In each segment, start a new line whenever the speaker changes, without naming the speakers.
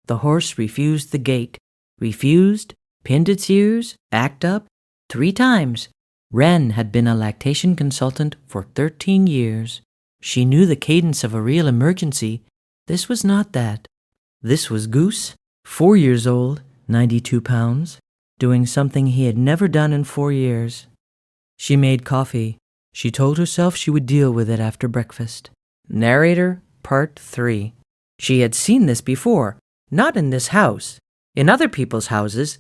The horse refused the gait. Refused, pinned its ears, act up, 3 times. Wren had been a lactation consultant for 13 years. She knew the cadence of a real emergency. This was not that. This was Goose, 4 years old, 92 pounds, doing something he had never done in 4 years. She made coffee. She told herself she would deal with it after breakfast. Narrator, Part 3. She had seen this before, not in this house, in other people's houses.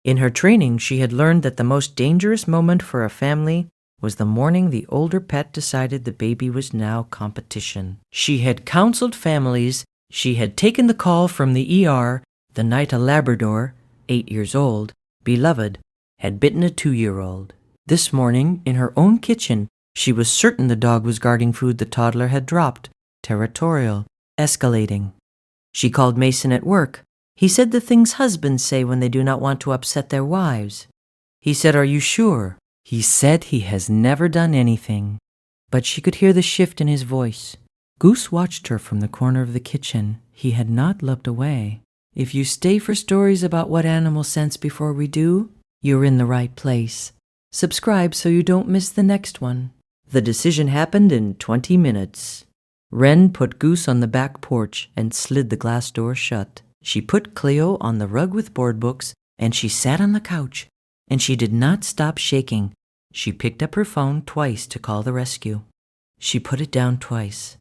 In her training, she had learned that the most dangerous moment for a family was the morning the older pet decided the baby was now competition. She had counseled families. She had taken the call from the ER the night a Labrador, 8 years old, beloved, had bitten a 2-year-old. This morning, in her own kitchen, she was certain the dog was guarding food the toddler had dropped, territorial, escalating. She called Mason at work. He said the things husbands say when they do not want to upset their wives. He said, "Are you sure?" He said he has never done anything. But she could hear the shift in his voice. Goose watched her from the corner of the kitchen. He had not looked away. If you stay for stories about what animals sense before we do, you're in the right place. Subscribe so you don't miss the next one. The decision happened in 20 minutes. Wren put Goose on the back porch and slid the glass door shut. She put Cleo on the rug with board books, and she sat on the couch, and she did not stop shaking. She picked up her phone twice to call the rescue. She put it down twice.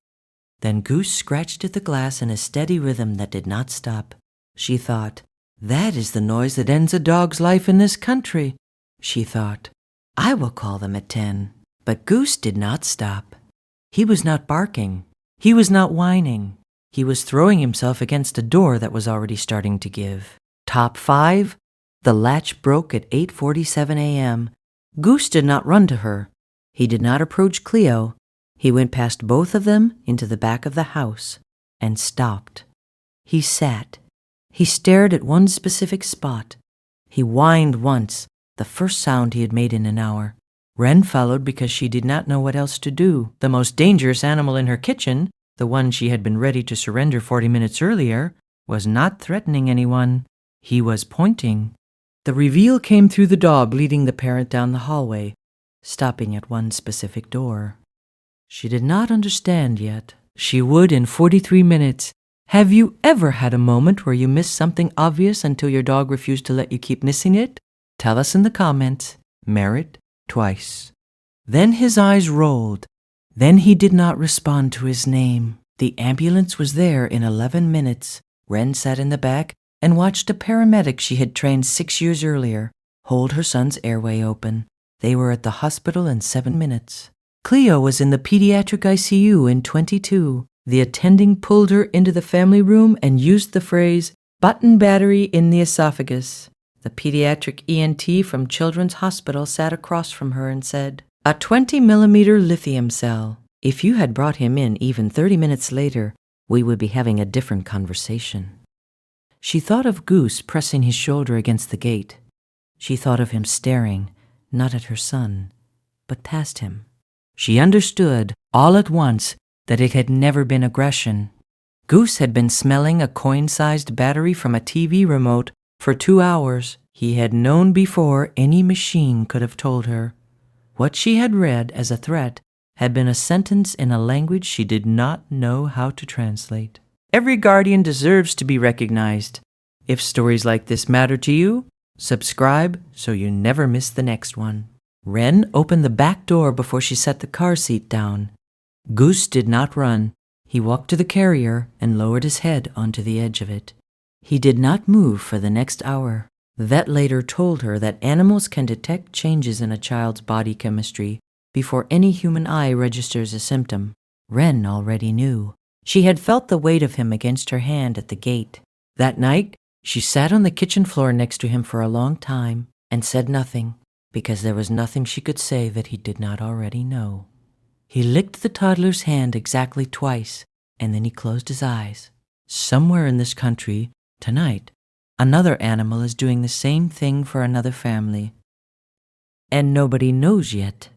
Then Goose scratched at the glass in a steady rhythm that did not stop. She thought, "That is the noise that ends a dog's life in this country." She thought, "I will call them at 10. But Goose did not stop. He was not barking. He was not whining. He was throwing himself against a door that was already starting to give. Top 5. The latch broke at 8:47 a.m. Goose did not run to her. He did not approach Cleo. He went past both of them into the back of the house and stopped. He sat. He stared at one specific spot. He whined once, the first sound he had made in an hour. Wren followed because she did not know what else to do. The most dangerous animal in her kitchen, the one she had been ready to surrender 40 minutes earlier, was not threatening anyone. He was pointing. The reveal came through the dog leading the parent down the hallway, stopping at one specific door. She did not understand yet. She would in 43 minutes. Have you ever had a moment where you missed something obvious until your dog refused to let you keep missing it? Tell us in the comments. Merit twice. Then his eyes rolled. Then he did not respond to his name. The ambulance was there in 11 minutes. Wren sat in the back and watched a paramedic she had trained 6 years earlier hold her son's airway open. They were at the hospital in 7 minutes. Cleo was in the pediatric ICU in 22. The attending pulled her into the family room and used the phrase, "button battery in the esophagus." The pediatric ENT from Children's Hospital sat across from her and said, "A 20-millimeter lithium cell. If you had brought him in even 30 minutes later, we would be having a different conversation." She thought of Goose pressing his shoulder against the gate. She thought of him staring, not at her son, but past him. She understood, all at once, that it had never been aggression. Goose had been smelling a coin-sized battery from a TV remote for 2 hours. He had known before any machine could have told her. What she had read as a threat had been a sentence in a language she did not know how to translate. Every guardian deserves to be recognized. If stories like this matter to you, subscribe so you never miss the next one. Wren opened the back door before she set the car seat down. Goose did not run. He walked to the carrier and lowered his head onto the edge of it. He did not move for the next hour. The vet later told her that animals can detect changes in a child's body chemistry before any human eye registers a symptom. Wren already knew. She had felt the weight of him against her hand at the gate. That night, she sat on the kitchen floor next to him for a long time and said nothing, because there was nothing she could say that he did not already know. He licked the toddler's hand exactly twice, and then he closed his eyes. Somewhere in this country, tonight, another animal is doing the same thing for another family. And nobody knows yet.